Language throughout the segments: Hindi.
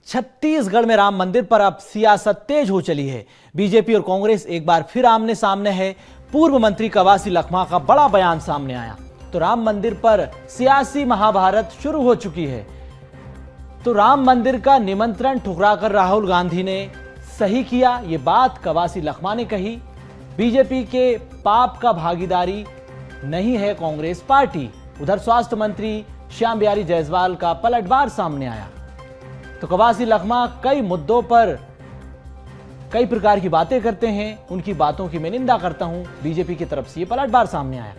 छत्तीसगढ़ में राम मंदिर पर अब सियासत तेज हो चली है। बीजेपी और कांग्रेस एक बार फिर आमने सामने है। पूर्व मंत्री कवासी लखमा का बड़ा बयान सामने आया तो राम मंदिर पर सियासी महाभारत शुरू हो चुकी है। तो राम मंदिर का निमंत्रण ठुकराकर राहुल गांधी ने सही किया, ये बात कवासी लखमा ने कही। बीजेपी के पाप का भागीदारी नहीं है कांग्रेस पार्टी। उधर स्वास्थ्य मंत्री श्याम बिहारी जायसवाल का पलटवार सामने आया तो कवासी लखमा कई मुद्दों पर कई प्रकार की बातें करते हैं, उनकी बातों की मैं निंदा करता हूं। बीजेपी की तरफ से यह पलटवार सामने आया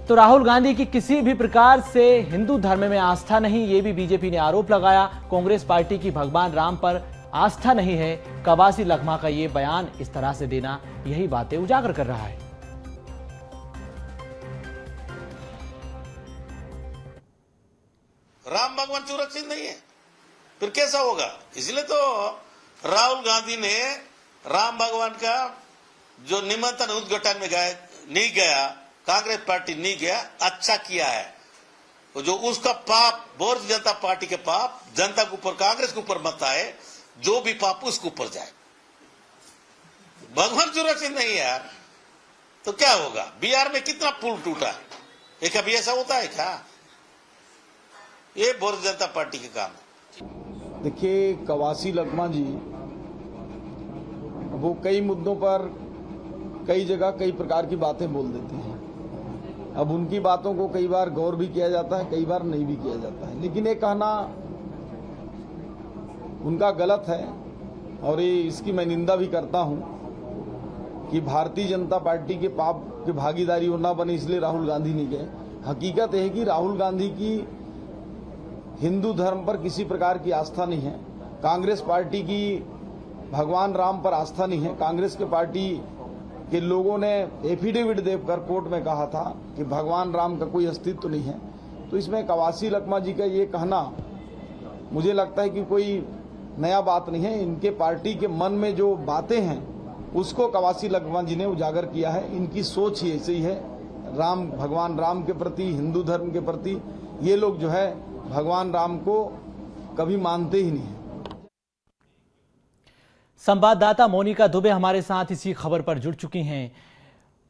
तो राहुल गांधी की किसी भी प्रकार से हिंदू धर्म में आस्था नहीं, यह भी बीजेपी ने आरोप लगाया। कांग्रेस पार्टी की भगवान राम पर आस्था नहीं है। कवासी लखमा का यह बयान इस तरह से देना यही बातें उजागर कर रहा है। राम भगवान सुरक्षित नहीं है, फिर कैसा होगा? इसलिए तो राहुल गांधी ने राम भगवान का जो निमंत्रण उद्घाटन में गए नहीं गया, कांग्रेस पार्टी नहीं गया, अच्छा किया है। तो जो उसका पाप, भारतीय जनता पार्टी के पाप जनता के ऊपर, कांग्रेस के ऊपर मत आए, जो भी पाप उसके ऊपर जाए। भगवान सुरक्षित नहीं है यार, तो क्या होगा? बिहार में कितना पुल टूटा, ये कभी ऐसा होता है क्या? ये भारतीय जनता पार्टी के काम है। देखिए, कवासी लखमा जी वो कई मुद्दों पर कई जगह कई प्रकार की बातें बोल देते हैं। अब उनकी बातों को कई बार गौर भी किया जाता है, कई बार नहीं भी किया जाता है, लेकिन ये कहना उनका गलत है और ये इसकी मैं निंदा भी करता हूं कि भारतीय जनता पार्टी के पाप की भागीदारी ना बने इसलिए राहुल गांधी नहीं गए। हकीकत है कि राहुल गांधी की हिंदू धर्म पर किसी प्रकार की आस्था नहीं है। कांग्रेस पार्टी की भगवान राम पर आस्था नहीं है। कांग्रेस के पार्टी के लोगों ने एफिडेविट देकर कोर्ट में कहा था कि भगवान राम का कोई अस्तित्व नहीं है। तो इसमें कवासी लखमा जी का ये कहना मुझे लगता है कि कोई नया बात नहीं है। इनके पार्टी के मन में जो बातें हैं उसको कवासी लखमा जी ने उजागर किया है। इनकी सोच ही ऐसी है, राम, भगवान राम के प्रति, हिंदू धर्म के प्रति ये लोग जो है भगवान राम को कभी मानते ही नहीं। संवाददाता मोनिका दुबे हमारे साथ इसी खबर पर जुड़ चुकी हैं।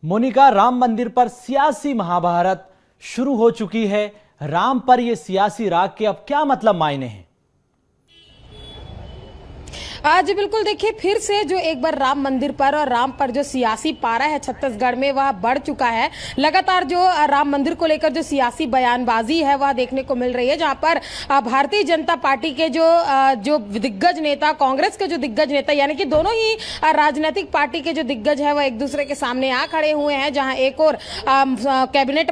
मोनिका, राम मंदिर पर सियासी महाभारत शुरू हो चुकी है। राम पर यह सियासी राग के अब क्या मतलब मायने हैं? जी बिल्कुल, देखिए फिर से जो एक बार राम मंदिर पर और राम पर जो सियासी पारा है छत्तीसगढ़ में वह बढ़ चुका है। लगातार जो राम मंदिर को लेकर जो सियासी बयानबाजी है वह देखने को मिल रही है, जहां पर भारतीय जनता पार्टी के जो दिग्गज नेता, कांग्रेस के जो दिग्गज नेता, यानी कि दोनों ही राजनीतिक पार्टी के जो दिग्गज है वह एक दूसरे के सामने आ खड़े हुए हैं। जहां एक और कैबिनेट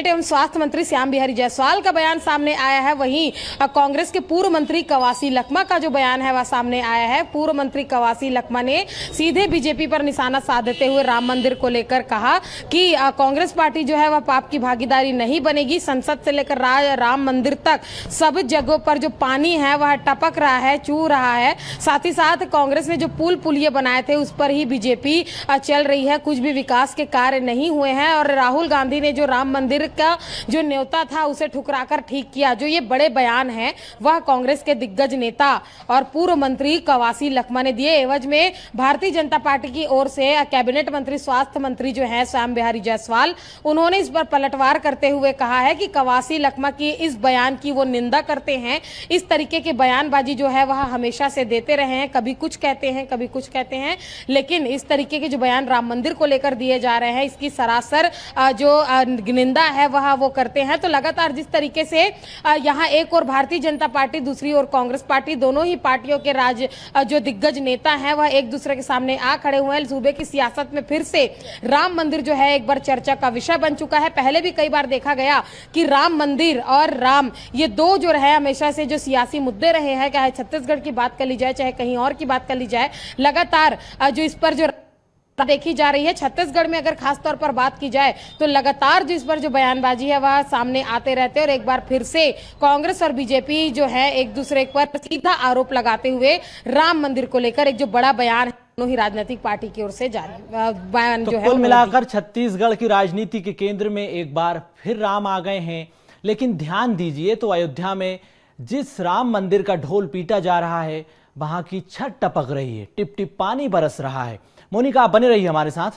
एवं स्वास्थ्य मंत्री श्याम बिहारी जायसवाल का बयान सामने आया है, वहीं कांग्रेस के पूर्व मंत्री कवासी लखमा का जो बयान है वह सामने आया है। पूर्व मंत्री कवासी लखमा ने सीधे बीजेपी पर निशाना साधते हुए राम मंदिर को लेकर कहा कि कांग्रेस पार्टी जो है वह पाप की भागीदारी नहीं बनेगी। संसद से लेकर राम मंदिर तक सब जगहों पर जो पानी है वह टपक रहा है, चू रहा है। साथ ही साथ कांग्रेस ने जो पुल पुलिये बनाए थे उस पर ही बीजेपी चल रही है, कुछ भी विकास के कार्य नहीं हुए हैं। और राहुल गांधी ने जो राम मंदिर का जो न्योता था उसे ठुकराकर ठीक किया। जो ये बड़े बयान है वह कांग्रेस के दिग्गज नेता और पूर्व मंत्री कवासी लखमा ने दिए। एवज में भारतीय जनता पार्टी की ओर से कैबिनेट मंत्री, स्वास्थ्य मंत्री जो है श्याम बिहारी जायसवाल, उन्होंने इस पर पलटवार करते हुए कहा है कि कवासी लखमा की इस बयान की वो निंदा करते हैं। इस तरीके की बयानबाजी जो है वह हमेशा से देते रहे हैं, कभी कुछ कहते हैं कभी कुछ कहते हैं, लेकिन इस तरीके के जो बयान राम मंदिर को लेकर दिए जा रहे हैं इसकी सरासर जो निंदा है वह वो करते हैं। तो लगातार जिस तरीके से यहाँ एक और भारतीय जनता पार्टी, दूसरी ओर कांग्रेस पार्टी, दोनों ही पार्टियों के जो दिग्गज नेता हैं वह एक दूसरे के सामने आ खड़े हुए हैं। सूबे की सियासत में फिर से राम मंदिर जो है एक बार चर्चा का विषय बन चुका है। पहले भी कई बार देखा गया कि राम मंदिर और राम, ये दो जो रहे हमेशा से जो सियासी मुद्दे रहे हैं, चाहे छत्तीसगढ़ की बात कर ली जाए चाहे कहीं और की बात कर ली जाए, लगातार जो इस पर जो देखी जा रही है। छत्तीसगढ़ में अगर खास तौर पर बात की जाए तो लगातार जो इस पर जो बयानबाजी है वह सामने आते रहते हैं और एक बार फिर से कांग्रेस और बीजेपी जो है एक दूसरे पर सीधा आरोप लगाते हुए राम मंदिर को लेकर एक जो बड़ा बयान है दोनों ही राजनीतिक पार्टी की ओर से जारी बयान तो जो है कुल मिलाकर छत्तीसगढ़ की राजनीति के केंद्र में एक बार फिर राम आ गए हैं। लेकिन ध्यान दीजिए तो अयोध्या में जिस राम मंदिर का ढोल पीटा जा रहा है वहां की छत टपक रही है, टिप टिप पानी बरस रहा है। मोनिका, आप बने रहिए हमारे साथ।